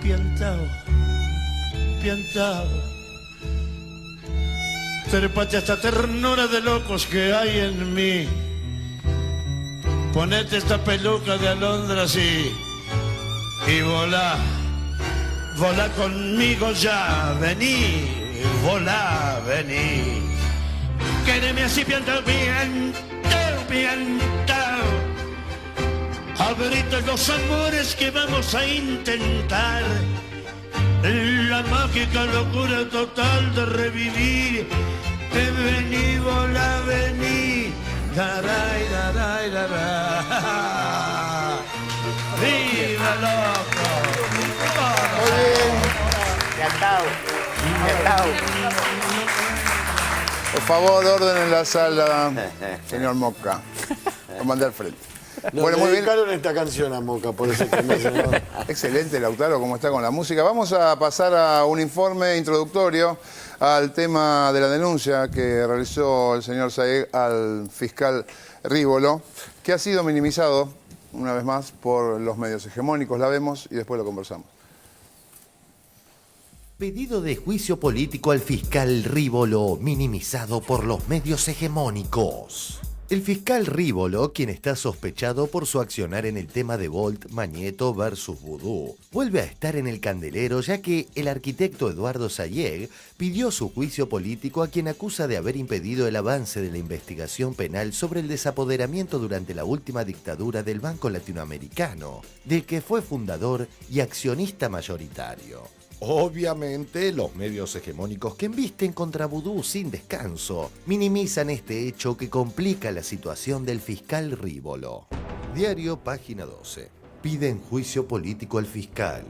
piantao, piantao. Trépate a esta ternura de locos que hay en mí. Ponete esta peluca de alondras y volá. Volá conmigo ya, vení, volá, vení. Quédeme así piantao, piantao, piantao. Abrite los amores que vamos a intentar. La mágica locura total de revivir. Vení, volá, vení. Daray, daray, daray. ¡Viva loco! Muy bien. Encantado. Encantado. Por favor, orden en la sala, señor Moca. Comandante al frente. Bueno, muy bien. Dedicaron esta canción a Moca, por eso que me llamó. Excelente, Lautaro, cómo está con la música. Vamos a pasar a un informe introductorio al tema de la denuncia que realizó el señor Saeg al fiscal Rívolo, que ha sido minimizado, una vez más, por los medios hegemónicos. La vemos y después lo conversamos. Pedido de juicio político al fiscal Rívolo, minimizado por los medios hegemónicos. El fiscal Rívolo, quien está sospechado por su accionar en el tema de Volt, Magneto versus Vudú, vuelve a estar en el candelero ya que el arquitecto Eduardo Sayeg pidió su juicio político a quien acusa de haber impedido el avance de la investigación penal sobre el desapoderamiento durante la última dictadura del Banco Latinoamericano, del que fue fundador y accionista mayoritario. Obviamente, los medios hegemónicos que embisten contra Vudú sin descanso minimizan este hecho que complica la situación del fiscal Rívolo. Diario, página 12. Piden juicio político al fiscal.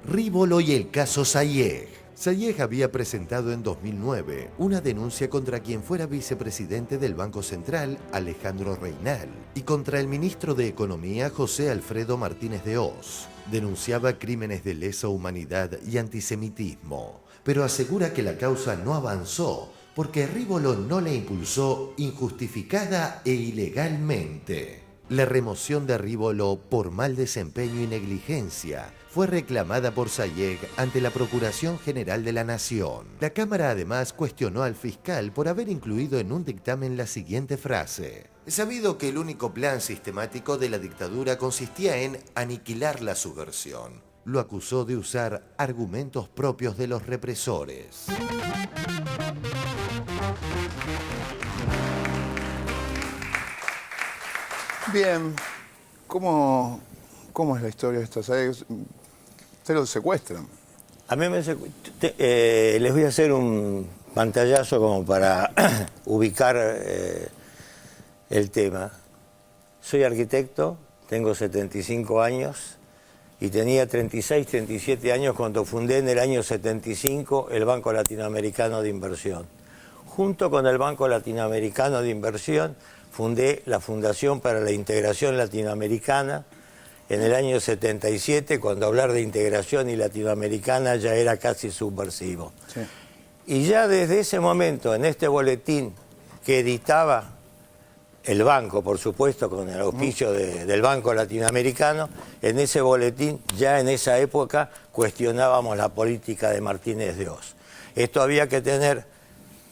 Rívolo y el caso Sayeg. Sayeg había presentado en 2009 una denuncia contra quien fuera vicepresidente del Banco Central, Alejandro Reynal, y contra el ministro de Economía, José Alfredo Martínez de Hoz. Denunciaba crímenes de lesa humanidad y antisemitismo, pero asegura que la causa no avanzó porque Rívolo no la impulsó injustificada e ilegalmente. La remoción de Rívolo por mal desempeño y negligencia fue reclamada por Sayeg ante la Procuración General de la Nación. La Cámara además cuestionó al fiscal por haber incluido en un dictamen la siguiente frase: "Es sabido que el único plan sistemático de la dictadura consistía en aniquilar la subversión". Lo acusó de usar argumentos propios de los represores. Bien, ¿cómo es la historia de esta? ¿Ustedes lo secuestran? A mí les voy a hacer un pantallazo como para ubicar el tema. Soy arquitecto, tengo 75 años y tenía 36, 37 años cuando fundé en el año 75 el Banco Latinoamericano de Inversión. Junto con el Banco Latinoamericano de Inversión fundé la Fundación para la Integración Latinoamericana en el año 77, cuando hablar de integración y latinoamericana ya era casi subversivo. Sí. Y ya desde ese momento, en este boletín que editaba el banco, por supuesto, con el auspicio del Banco Latinoamericano, en ese boletín, ya en esa época, cuestionábamos la política de Martínez de Hoz. Esto había que tener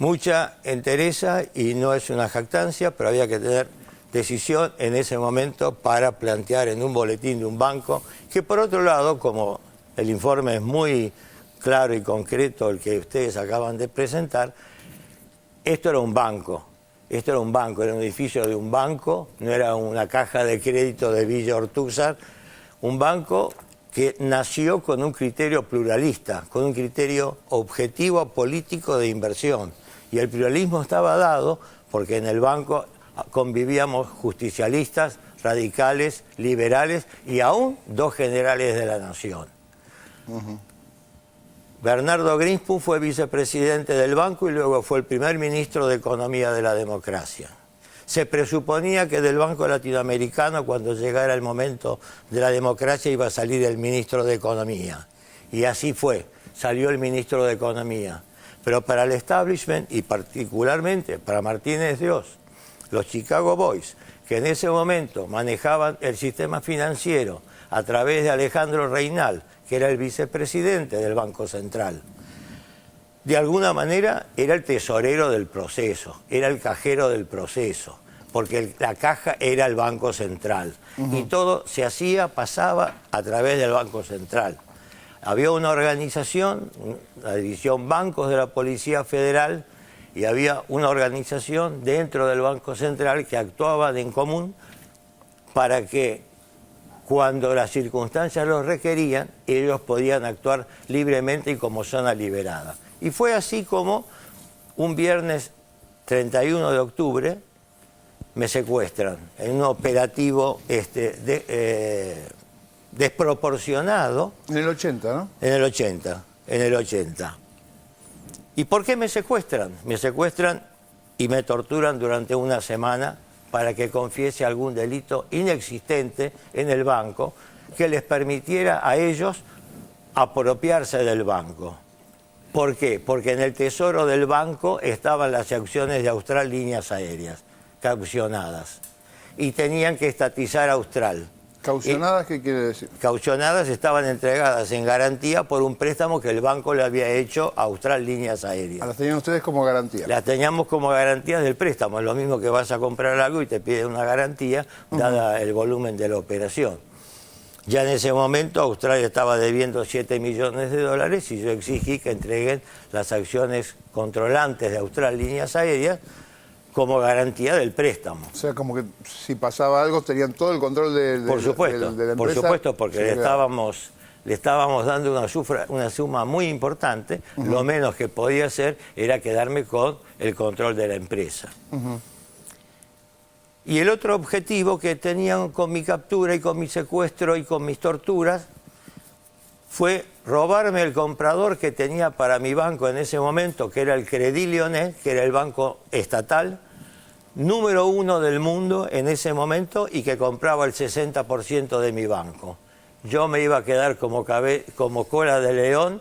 mucha entereza, y no es una jactancia, pero había que tener decisión en ese momento para plantear en un boletín de un banco, que por otro lado, como el informe es muy claro y concreto, el que ustedes acaban de presentar, esto era un banco. Esto era un banco, era un edificio de un banco, no era una caja de crédito de Villa Ortúzar, un banco que nació con un criterio pluralista, con un criterio objetivo político de inversión. Y el pluralismo estaba dado porque en el banco convivíamos justicialistas, radicales, liberales y aún dos generales de la nación. Bernardo Greenspan fue vicepresidente del banco y luego fue el primer ministro de Economía de la democracia. Se presuponía que del Banco Latinoamericano, cuando llegara el momento de la democracia, iba a salir el ministro de Economía. Y así fue, salió el ministro de Economía. Pero para el establishment, y particularmente para Martínez de Hoz, los Chicago Boys, que en ese momento manejaban el sistema financiero a través de Alejandro Reynal, que era el vicepresidente del Banco Central. De alguna manera era el tesorero del proceso, era el cajero del proceso, porque la caja era el Banco Central. Y todo se hacía, pasaba a través del Banco Central. Había una organización, la División Bancos de la Policía Federal, y había una organización dentro del Banco Central que actuaban en común para que cuando las circunstancias los requerían, ellos podían actuar libremente y como zona liberada. Y fue así como un viernes 31 de octubre me secuestran en un operativo desproporcionado. En el 80, ¿no? En el 80. ¿Y por qué me secuestran? Me secuestran y me torturan durante una semana para que confiese algún delito inexistente en el banco que les permitiera a ellos apropiarse del banco. ¿Por qué? Porque en el tesoro del banco estaban las acciones de Austral Líneas Aéreas, caucionadas, y tenían que estatizar Austral. ¿Caucionadas qué quiere decir? Caucionadas estaban entregadas en garantía por un préstamo que el banco le había hecho a Austral Líneas Aéreas. Las tenían ustedes como garantía. Las teníamos como garantías del préstamo, es lo mismo que vas a comprar algo y te piden una garantía dada el volumen de la operación. Ya en ese momento Austral estaba debiendo $7 millones y yo exigí que entreguen las acciones controlantes de Austral Líneas Aéreas como garantía del préstamo. O sea, como que si pasaba algo tenían todo el control de la empresa. Por supuesto, porque le estábamos dando una suma muy importante. Lo menos que podía hacer era quedarme con el control de la empresa. Y el otro objetivo que tenían con mi captura y con mi secuestro y con mis torturas fue robarme el comprador que tenía para mi banco en ese momento, que era el Credit Lyonnais, que era el banco estatal, número 1 del mundo en ese momento y que compraba el 60% de mi banco. Yo me iba a quedar como cola de león,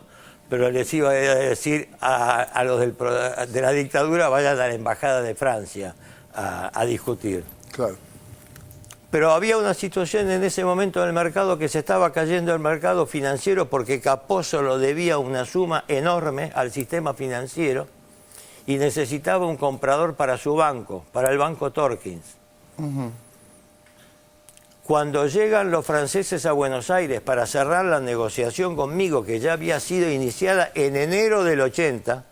pero les iba a decir a los de la dictadura, vayan a la Embajada de Francia a discutir. Claro. Pero había una situación en ese momento en el mercado que se estaba cayendo el mercado financiero porque Capozzo lo debía una suma enorme al sistema financiero y necesitaba un comprador para su banco, para el banco Torkins. Cuando llegan los franceses a Buenos Aires para cerrar la negociación conmigo, que ya había sido iniciada en enero del 80,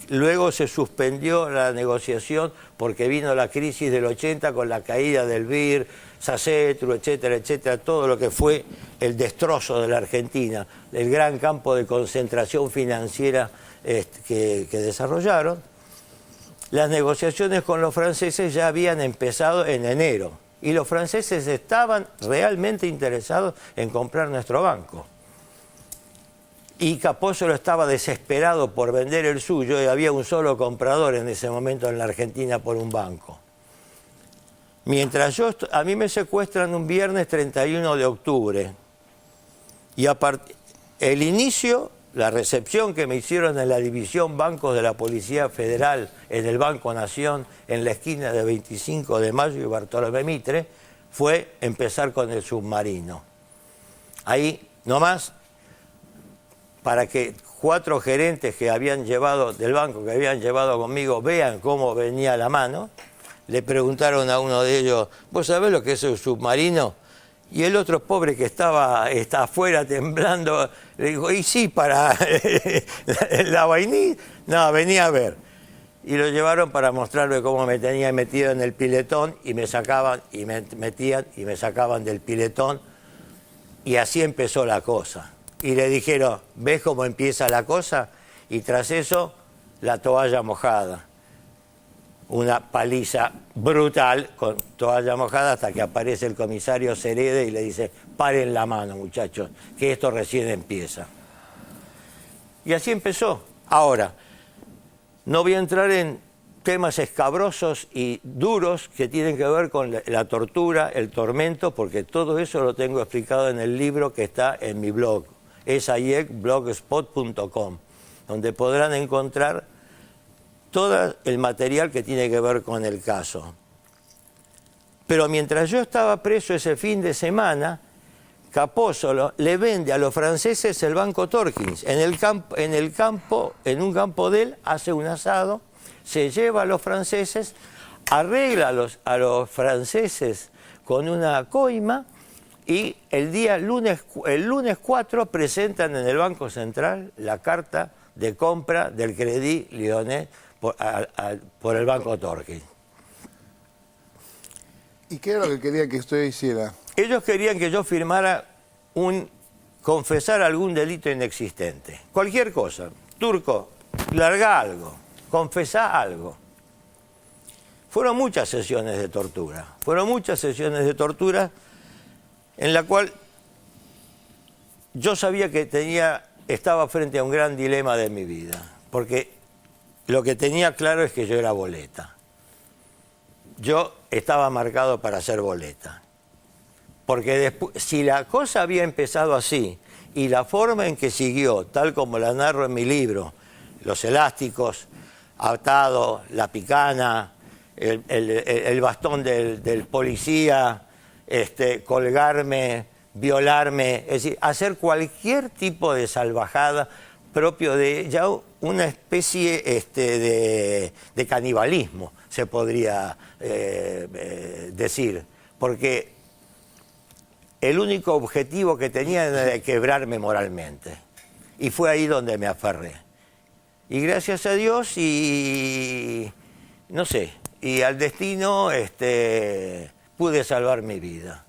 luego se suspendió la negociación porque vino la crisis del 80 con la caída del BIR, Sacetru, etcétera, etcétera, todo lo que fue el destrozo de la Argentina, el gran campo de concentración financiera que desarrollaron. Las negociaciones con los franceses ya habían empezado en enero y los franceses estaban realmente interesados en comprar nuestro banco. Y Capozzo estaba desesperado por vender el suyo y había un solo comprador en ese momento en la Argentina por un banco. Mientras a mí me secuestran un viernes 31 de octubre y el inicio, la recepción que me hicieron en la División Bancos de la Policía Federal en el Banco Nación en la esquina de 25 de Mayo y Bartolomé Mitre fue empezar con el submarino. Ahí nomás, para que 4 gerentes que habían llevado del banco, que habían llevado conmigo, vean cómo venía la mano, le preguntaron a uno de ellos, ¿vos sabés lo que es el submarino? Y el otro pobre que está afuera temblando, le dijo, y sí, para la vainilla, no, venía a ver. Y lo llevaron para mostrarle cómo me tenía metido en el piletón y me sacaban y me metían y me sacaban del piletón y así empezó la cosa. Y le dijeron, ¿ves cómo empieza la cosa? Y tras eso, la toalla mojada. Una paliza brutal con toalla mojada hasta que aparece el comisario Cerede y le dice, paren la mano, muchachos, que esto recién empieza. Y así empezó. Ahora, no voy a entrar en temas escabrosos y duros que tienen que ver con la tortura, el tormento, porque todo eso lo tengo explicado en el libro que está en mi blog, esayecblogspot.com, donde podrán encontrar todo el material que tiene que ver con el caso. Pero mientras yo estaba preso ese fin de semana, Capósolo le vende a los franceses el Banco Torkins. En un campo de él, hace un asado, se lleva a los franceses, arregla a los franceses con una coima y el lunes 4 presentan en el Banco Central la carta de compra del Crédit Lyonnais por el Banco Torkins. ¿Y qué era lo que quería que usted hiciera? Ellos querían que yo firmara confesar algún delito inexistente. Cualquier cosa. Turco, larga algo, confesá algo. Fueron muchas sesiones de tortura. Fueron muchas sesiones de tortura en la cual yo sabía que estaba frente a un gran dilema de mi vida. Porque lo que tenía claro es que yo era boleta. Yo estaba marcado para ser boleta. Porque después, si la cosa había empezado así, y la forma en que siguió, tal como la narro en mi libro, los elásticos, atado, la picana, el bastón del policía, colgarme, violarme, es decir, hacer cualquier tipo de salvajada propio de ya una especie de canibalismo, se podría decir, porque el único objetivo que tenía era de quebrarme moralmente. Y fue ahí donde me aferré. Y gracias a Dios y al destino pude salvar mi vida.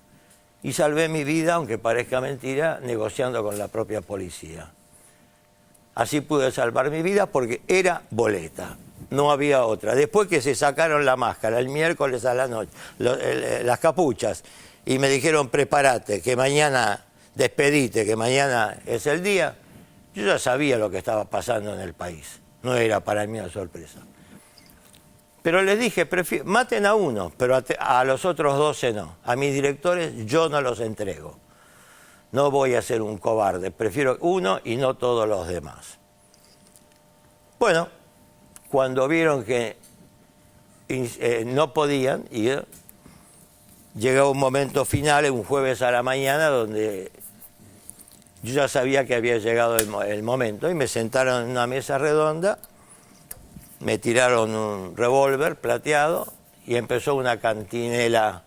Y salvé mi vida, aunque parezca mentira, negociando con la propia policía. Así pude salvar mi vida porque era boleta. No había otra. Después que se sacaron la máscara, el miércoles a la noche, las capuchas, y me dijeron, prepárate, que mañana despedite, que mañana es el día. Yo ya sabía lo que estaba pasando en el país. No era para mí una sorpresa. Pero les dije, maten a uno, pero a los otros 12 no. A mis directores yo no los entrego. No voy a ser un cobarde. Prefiero uno y no todos los demás. Bueno, cuando vieron que no podían ir, llegó un momento final, un jueves a la mañana, donde yo ya sabía que había llegado el momento y me sentaron en una mesa redonda, me tiraron un revólver plateado y empezó una cantinela.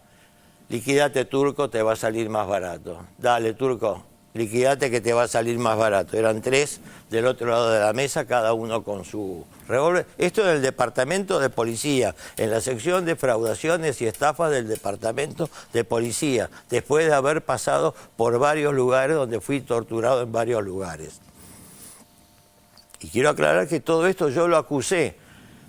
Liquidate, Turco, te va a salir más barato. Dale, Turco, liquidate que te va a salir más barato. Eran 3 del otro lado de la mesa, cada uno con su revólver. Esto en el departamento de policía, en la sección de fraudaciones y estafas del departamento de policía, después de haber pasado por varios lugares donde fui torturado en varios lugares. Y quiero aclarar que todo esto yo lo acusé,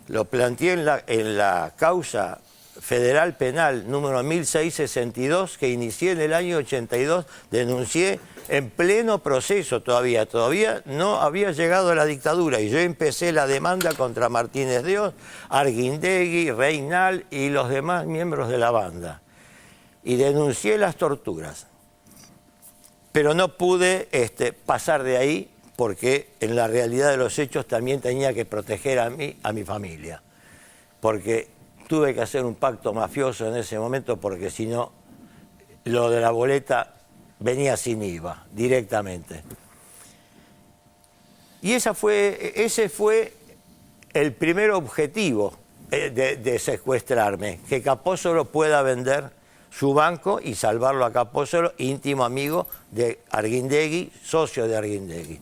lo planteé en la causa federal penal número 1662 que inicié en el año 82, denuncié en pleno proceso todavía no había llegado la dictadura y yo empecé la demanda contra Martínez Dios, Arguindegui, Reynal y los demás miembros de la banda y denuncié las torturas, pero no pude pasar de ahí porque en la realidad de los hechos también tenía que proteger a mi familia, porque tuve que hacer un pacto mafioso en ese momento porque si no, lo de la boleta venía sin IVA, directamente. Y ese fue el primer objetivo de secuestrarme, que Capósolo pueda vender su banco y salvarlo a Capósolo, íntimo amigo de Arguindegui, socio de Arguindegui.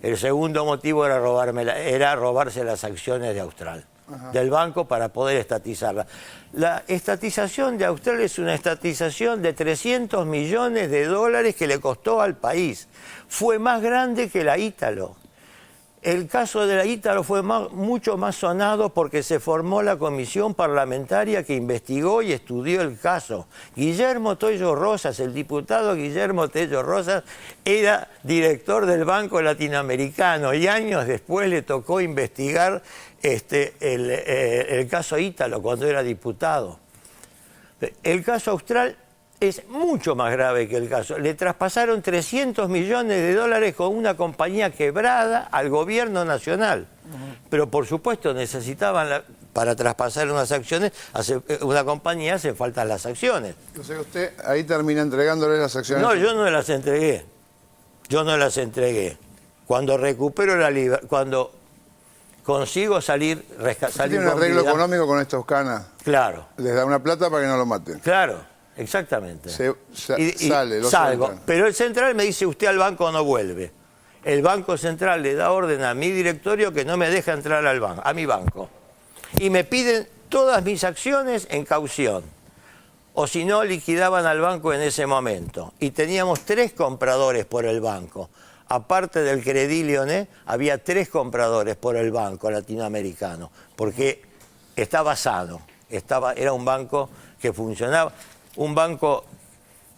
El segundo motivo era robarse las acciones de Austral. Ajá. Del banco para poder estatizarla. La estatización de Austral es una estatización de 300 millones de dólares que le costó al país. Fue más grande que la Ítalo. El caso de la Ítalo fue mucho más sonado porque se formó la comisión parlamentaria que investigó y estudió el caso. Guillermo Tello Rosas, el diputado Guillermo Tello Rosas, era director del Banco Latinoamericano y años después le tocó investigar el caso Ítalo cuando era diputado. El caso Austral es mucho más grave que el caso. Le traspasaron 300 millones de dólares con una compañía quebrada al gobierno nacional. Pero por supuesto necesitaban para traspasar unas acciones, una compañía hace falta las acciones. O sea, usted ahí termina entregándole las acciones. No, yo no las entregué. Yo no las entregué. Cuando recupero la libertad, cuando consigo salir ¿Tiene un arreglo económico con estos canas? Claro. Les da una plata para que no lo maten. Claro, exactamente. Sale, lo salgo. sueltan. Pero el central me dice, usted al banco no vuelve. El Banco Central le da orden a mi directorio que no me deja entrar al banco, a mi banco. Y me piden todas mis acciones en caución. O si no, liquidaban al banco en ese momento. Y teníamos 3 compradores por el banco. Aparte del Credit Lyonnais, había 3 compradores por el banco latinoamericano. Porque estaba sano. Era un banco que funcionaba. Un banco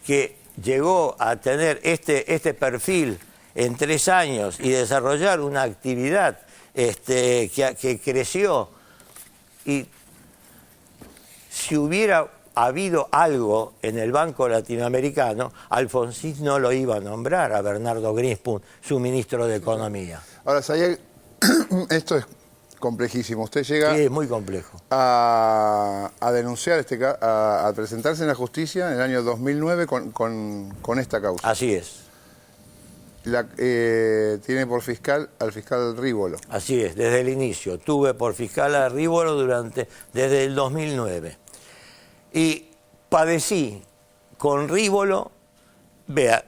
que llegó a tener este perfil en 3 años y desarrollar una actividad que creció. Y si hubiera habido algo en el Banco Latinoamericano, Alfonsín no lo iba a nombrar a Bernardo Greenspun, su ministro de Economía. Ahora, Sayegh, esto es complejísimo. Usted llega Sí, es muy complejo. a denunciar, a presentarse en la justicia en el año 2009 con esta causa. Así es. Tiene por fiscal al fiscal Rívolo. Así es, desde el inicio. Tuve por fiscal a Rívolo desde el 2009. Y padecí con Rívolo. Vea,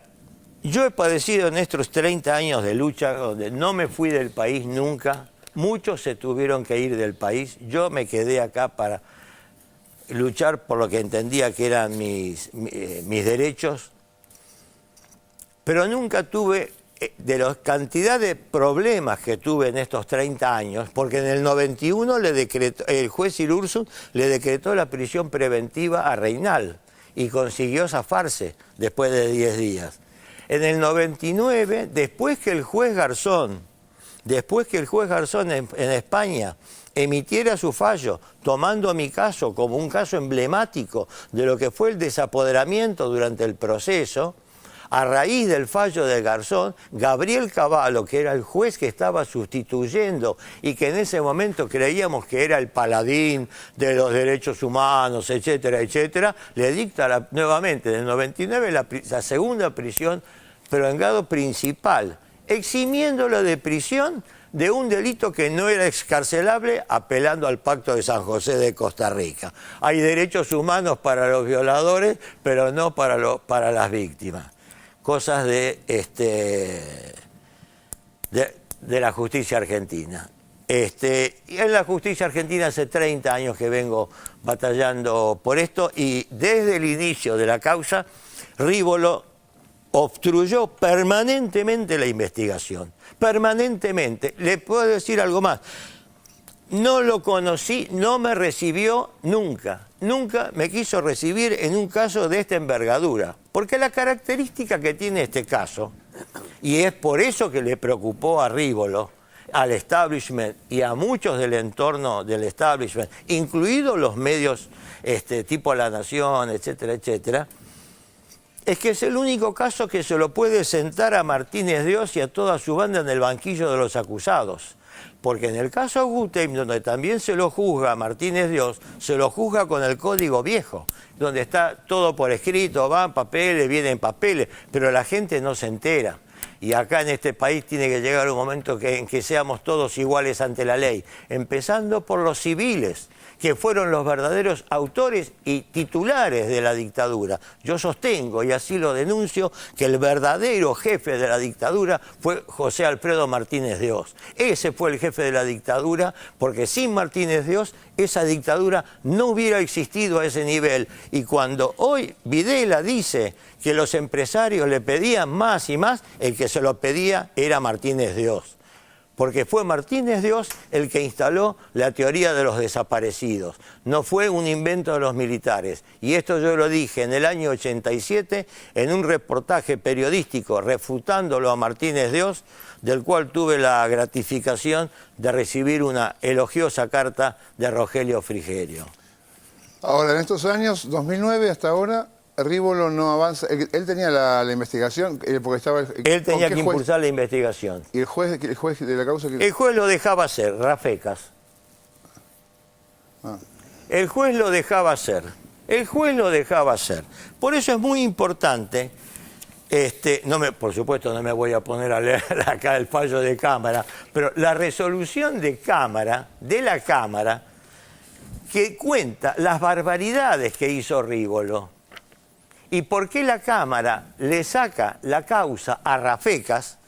yo he padecido en estos 30 años de lucha, donde no me fui del país nunca. Muchos se tuvieron que ir del país. Yo me quedé acá para luchar por lo que entendía que eran mis derechos. Pero nunca tuve, de la cantidad de problemas que tuve en estos 30 años, porque en el 91 el juez Irursun le decretó la prisión preventiva a Reynal y consiguió zafarse después de 10 días. En el 99, después que el juez Garzón en España emitiera su fallo, tomando mi caso como un caso emblemático de lo que fue el desapoderamiento durante el proceso, a raíz del fallo de Garzón, Gabriel Cavallo, que era el juez que estaba sustituyendo y que en ese momento creíamos que era el paladín de los derechos humanos, etcétera, etcétera, le dicta nuevamente en el 99 la segunda prisión, pero en grado principal, eximiéndolo de prisión de un delito que no era excarcelable, apelando al Pacto de San José de Costa Rica. Hay derechos humanos para los violadores, pero no para las víctimas. Cosas de la justicia argentina. Y en la justicia argentina hace 30 años que vengo batallando por esto y desde el inicio de la causa, Rívolo obstruyó permanentemente la investigación. Permanentemente. Le puedo decir algo más. No lo conocí, no me recibió nunca. Nunca me quiso recibir en un caso de esta envergadura. Porque la característica que tiene este caso, y es por eso que le preocupó a Rívolo, al establishment y a muchos del entorno del establishment, incluidos los medios tipo La Nación, etcétera, etcétera, es que es el único caso que se lo puede sentar a Martínez Dios y a toda su banda en el banquillo de los acusados. Porque en el caso Guggenheim, donde también se lo juzga a Martínez Dios, se lo juzga con el código viejo, donde está todo por escrito, van papeles, vienen papeles, pero la gente no se entera. Y acá en este país tiene que llegar un momento en que seamos todos iguales ante la ley, empezando por los civiles, que fueron los verdaderos autores y titulares de la dictadura. Yo sostengo, y así lo denuncio, que el verdadero jefe de la dictadura fue José Alfredo Martínez Dios. Ese fue el jefe de la dictadura, porque sin Martínez Dios esa dictadura no hubiera existido a ese nivel. Y cuando hoy Videla dice que los empresarios le pedían más y más, el que se lo pedía era Martínez Dios. Porque fue Martínez Dios el que instaló la teoría de los desaparecidos. No fue un invento de los militares. Y esto yo lo dije en el año 87 en un reportaje periodístico refutándolo a Martínez Dios, del cual tuve la gratificación de recibir una elogiosa carta de Rogelio Frigerio. Ahora, en estos años, 2009 hasta ahora, Rívolo no avanza. Él tenía la investigación porque estaba. Él tenía que impulsar la investigación. ¿Y el juez de la causa? El juez lo dejaba hacer, Rafecas. El juez lo dejaba hacer. El juez lo dejaba hacer. Por eso es muy importante, por supuesto no me voy a poner a leer acá el fallo de Cámara, pero la resolución de la Cámara, que cuenta las barbaridades que hizo Rívolo y por qué la Cámara le saca la causa a Rafecas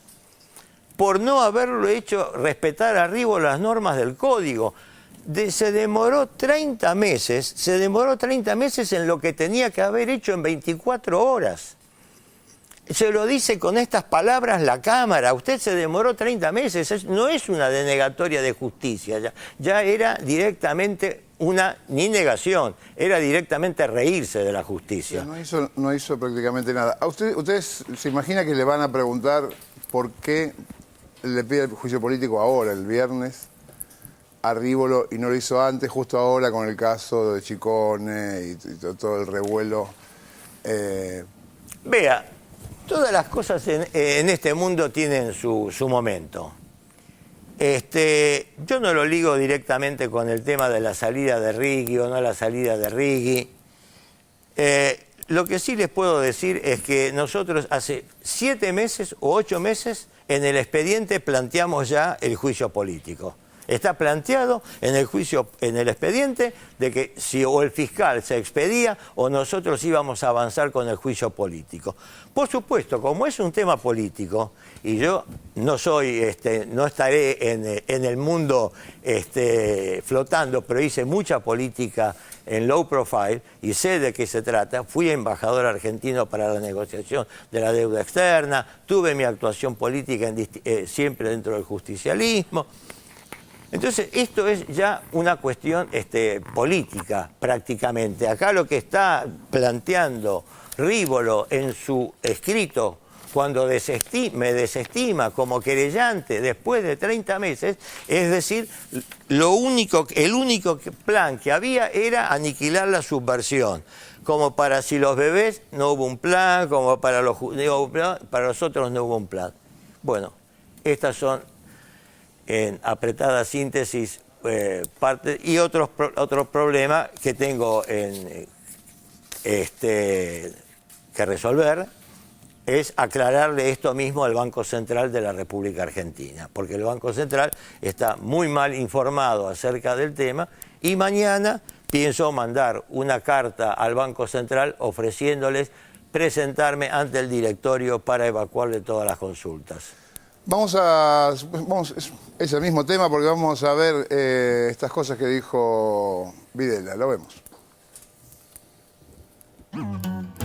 por no haberlo hecho respetar a Rívolo las normas del Código. Se demoró 30 meses en lo que tenía que haber hecho en 24 horas. Se lo dice con estas palabras la Cámara, usted se demoró 30 meses, no es una denegatoria de justicia, ya era directamente ni negación, era directamente reírse de la justicia. No hizo prácticamente nada. ¿Ustedes se imaginan que le van a preguntar por qué le pide el juicio político ahora, el viernes, a Rívolo, y no lo hizo antes, justo ahora con el caso de Chicone y todo el revuelo? Vea, todas las cosas en este mundo tienen su momento. Yo no lo ligo directamente con el tema de la salida de Righi o no la salida de Righi. Lo que sí les puedo decir es que nosotros hace 7 meses o 8 meses en el expediente planteamos ya el juicio político. Está planteado en el expediente de que si o el fiscal se expedía o nosotros íbamos a avanzar con el juicio político. Por supuesto, como es un tema político, y yo no estaré en el mundo flotando, pero hice mucha política en low profile y sé de qué se trata. Fui embajador argentino para la negociación de la deuda externa, tuve mi actuación política siempre dentro del justicialismo. Entonces, esto es ya una cuestión política, prácticamente. Acá lo que está planteando Rívolo en su escrito, cuando me desestima como querellante después de 30 meses, es decir, el único plan que había era aniquilar la subversión. Como para si los bebés no hubo un plan, como para los otros no hubo un plan. Bueno, estas son, en apretada síntesis, parte y otro problema que tengo que resolver es aclararle esto mismo al Banco Central de la República Argentina, porque el Banco Central está muy mal informado acerca del tema y mañana pienso mandar una carta al Banco Central ofreciéndoles presentarme ante el directorio para evacuarle todas las consultas. Es el mismo tema porque vamos a ver estas cosas que dijo Videla. Lo vemos.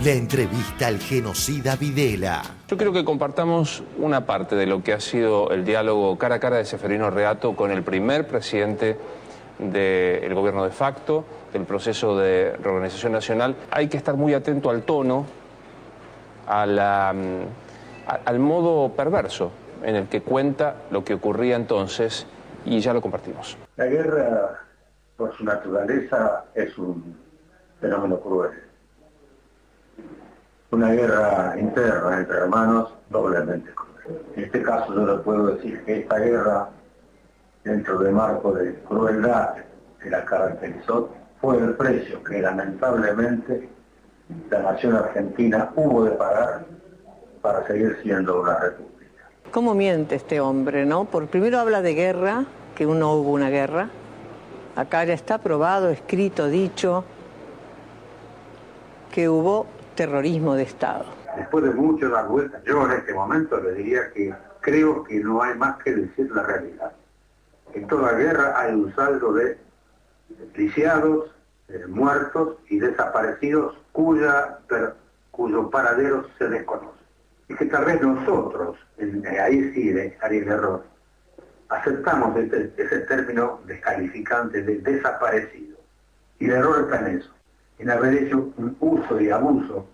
La entrevista al genocida Videla. Yo creo que compartamos una parte de lo que ha sido el diálogo cara a cara de Seferino Reato con el primer presidente del gobierno de facto, del proceso de reorganización nacional. Hay que estar muy atento al tono, al modo perverso en el que cuenta lo que ocurría entonces, y ya lo compartimos. La guerra, por su naturaleza, es un fenómeno cruel. Una guerra interna entre hermanos, doblemente cruel. En este caso yo le puedo decir que esta guerra, dentro del marco de crueldad que la caracterizó, fue el precio que lamentablemente la nación argentina hubo de pagar para seguir siendo una república. ¿Cómo miente este hombre, no? Por primero habla de guerra, que no hubo una guerra. Acá ya está probado, escrito, dicho, que hubo terrorismo de Estado. Después de mucho dar vueltas, yo en este momento le diría que creo que no hay más que decir la realidad. En toda guerra hay un saldo de lisiados, muertos y desaparecidos cuyo paradero se desconoce. Y que tal vez nosotros, ahí sí estaría el error, aceptamos ese término descalificante de desaparecido. Y el error está en eso, en haber hecho un uso y abuso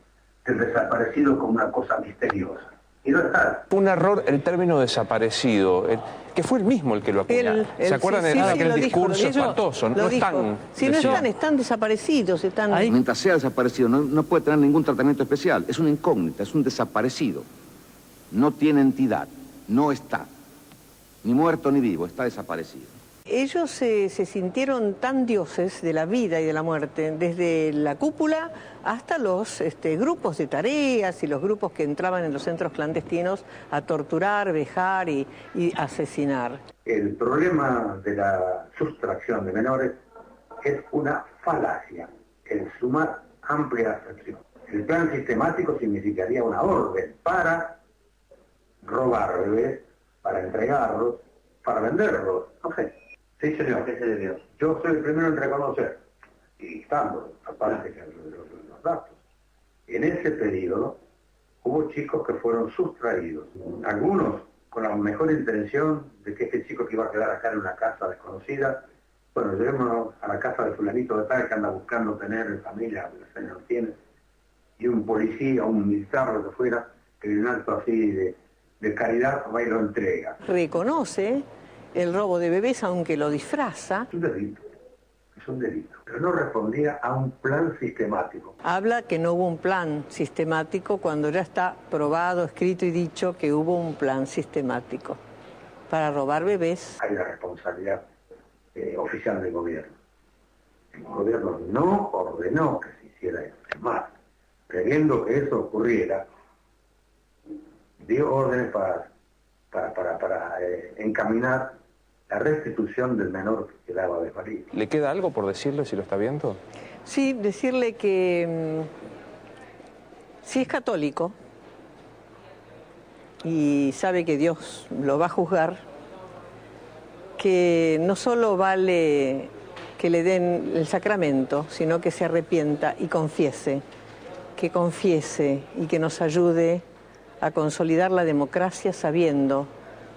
del desaparecido como una cosa misteriosa. Y no está. Un error el término desaparecido, que fue él mismo el que lo apuñaló. ¿Se acuerdan de aquel discurso espantoso? No están. Si no están desaparecidos, están ahí. Mientras sea desaparecido, no puede tener ningún tratamiento especial. Es una incógnita, es un desaparecido. No tiene entidad, no está. Ni muerto ni vivo, está desaparecido. ellos se sintieron tan dioses de la vida y de la muerte, desde la cúpula hasta los grupos de tareas y los grupos que entraban en los centros clandestinos a torturar, vejar y asesinar. El problema de la sustracción de menores es una falacia, el sumar amplia acepción. El plan sistemático significaría una orden para robar bebés, para entregarlos, para venderlos, no sé. Sí, señor, ¿qué se debió? Yo soy el primero en reconocer, y estando, aparte de los datos. En ese periodo hubo chicos que fueron sustraídos, algunos con la mejor intención de que este chico que iba a quedar acá en una casa desconocida, bueno, llevémonos a la casa de fulanito de tal que anda buscando tener familia, que no tiene, y un policía, un militar, lo que fuera, que en un acto así de caridad va y lo entrega. Reconoce el robo de bebés, aunque lo disfraza. Es un delito, pero no respondía a un plan sistemático. Habla que no hubo un plan sistemático cuando ya está probado, escrito y dicho que hubo un plan sistemático para robar bebés. Hay la responsabilidad oficial del gobierno. El gobierno no ordenó que se hiciera eso. Es más, previendo que eso ocurriera, dio órdenes para encaminar la restitución del menor que quedaba desvalido. ¿Le queda algo por decirle si lo está viendo? Sí, decirle que si es católico y sabe que Dios lo va a juzgar, que no solo vale que le den el sacramento, sino que se arrepienta y confiese, y que nos ayude a consolidar la democracia sabiendo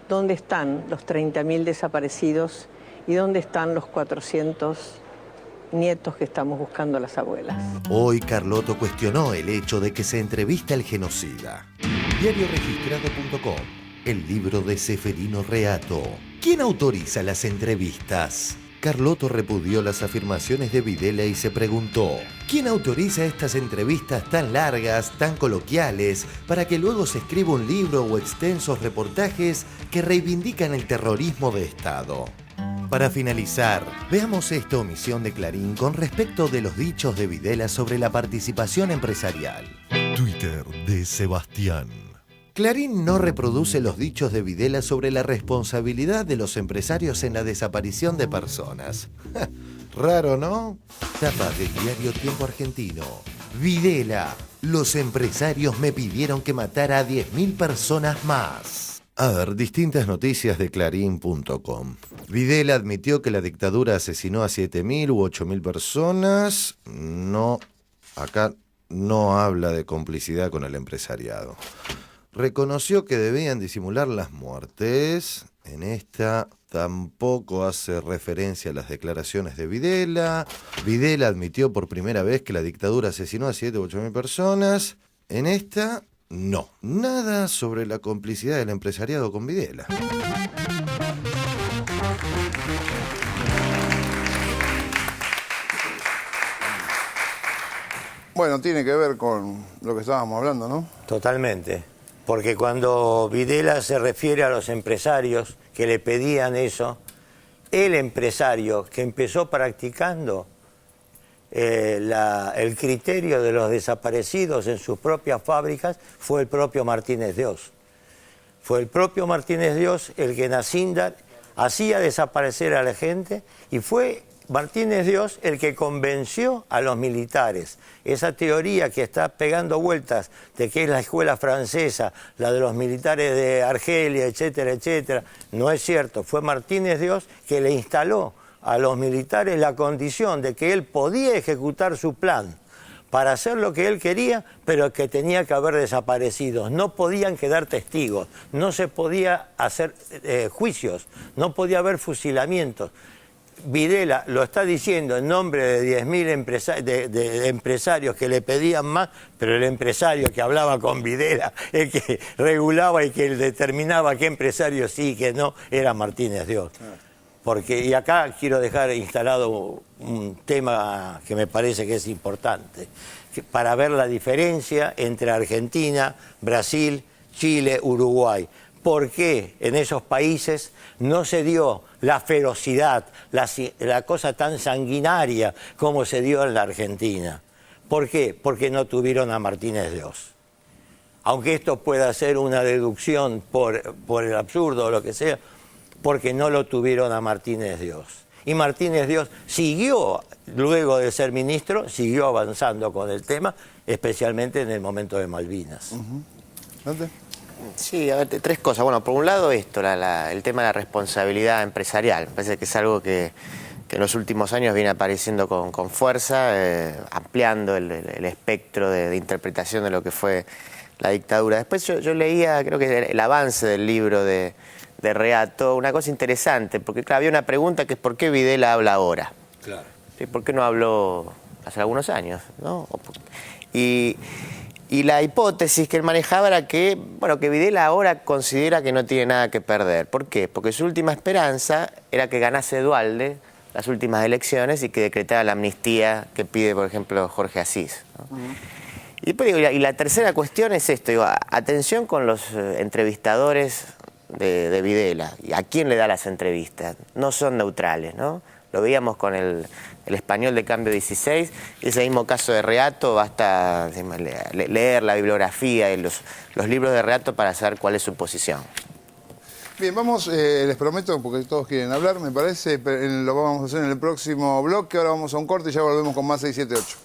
dónde están los 30.000 desaparecidos y dónde están los 400 nietos que estamos buscando a las abuelas. Hoy Carlotto cuestionó el hecho de que se entrevista al genocida. Diarioregistrado.com, el libro de Seferino Reato. ¿Quién autoriza las entrevistas? Carlotto repudió las afirmaciones de Videla y se preguntó: ¿quién autoriza estas entrevistas tan largas, tan coloquiales, para que luego se escriba un libro o extensos reportajes que reivindican el terrorismo de Estado? Para finalizar, veamos esta omisión de Clarín con respecto de los dichos de Videla sobre la participación empresarial. Twitter de Sebastián. Clarín no reproduce los dichos de Videla sobre la responsabilidad de los empresarios en la desaparición de personas. Raro, ¿no? Tapa del diario Tiempo Argentino. Videla, los empresarios me pidieron que matara a 10.000 personas más. A ver, distintas noticias de Clarín.com. Videla admitió que la dictadura asesinó a 7.000 u 8.000 personas. No, acá no habla de complicidad con el empresariado. Reconoció que debían disimular las muertes. En esta tampoco hace referencia a las declaraciones de Videla. Videla admitió por primera vez que la dictadura asesinó a 7 u 8.000 personas. En esta, no. Nada sobre la complicidad del empresariado con Videla. Bueno, tiene que ver con lo que estábamos hablando, ¿no? Totalmente. Porque cuando Videla se refiere a los empresarios que le pedían eso, el empresario que empezó practicando el criterio de los desaparecidos en sus propias fábricas fue el propio Martínez Dios. Fue el propio Martínez Dios el que en Acíndar hacía desaparecer a la gente y fue Martínez Dios el que convenció a los militares. Esa teoría que está pegando vueltas de que es la escuela francesa, la de los militares de Argelia, etcétera, etcétera, no es cierto. Fue Martínez Dios que le instaló a los militares la condición de que él podía ejecutar su plan para hacer lo que él quería, pero que tenía que haber desaparecidos. No podían quedar testigos, no se podía hacer juicios, no podía haber fusilamientos. Videla lo está diciendo en nombre de 10.000 empresarios que le pedían más, pero el empresario que hablaba con Videla, el que regulaba y que determinaba qué empresario sí y qué no, era Martínez Dios. Porque, y acá quiero dejar instalado un tema que me parece que es importante, para ver la diferencia entre Argentina, Brasil, Chile, Uruguay. por qué en esos países no se dio la ferocidad, la cosa tan sanguinaria como se dio en la Argentina. ¿Por qué? Porque no tuvieron a Martínez de Oz. Aunque esto pueda ser una deducción por el absurdo o lo que sea, porque no lo tuvieron a Martínez de Oz. Y Martínez de Oz siguió, luego de ser ministro, siguió avanzando con el tema, especialmente en el momento de Malvinas. ¿Dónde? Sí, a ver, tres cosas. Bueno, por un lado esto, el tema de la responsabilidad empresarial. Me parece que es algo que en los últimos años viene apareciendo con fuerza, ampliando el espectro de interpretación de lo que fue la dictadura. Después yo leía, creo que el avance del libro de Reato, una cosa interesante, porque claro, había una pregunta que es ¿por qué Videla habla ahora? Claro. ¿Sí? ¿Por qué no habló hace algunos años? ¿No? Y la hipótesis que él manejaba era que, bueno, que Videla ahora considera que no tiene nada que perder. ¿Por qué? Porque su última esperanza era que ganase Duhalde las últimas elecciones y que decretara la amnistía que pide, por ejemplo, Jorge Asís, ¿no? Y después digo, y la tercera cuestión es esto, digo, atención con los entrevistadores de Videla. ¿Y a quién le da las entrevistas? No son neutrales, ¿no? Lo veíamos con el Español de Cambio 16, ese mismo caso de Reato, basta leer la bibliografía y los libros de Reato para saber cuál es su posición. Bien, vamos, les prometo, porque todos quieren hablar, me parece, lo vamos a hacer en el próximo bloque. Ahora vamos a un corte y ya volvemos con más 678.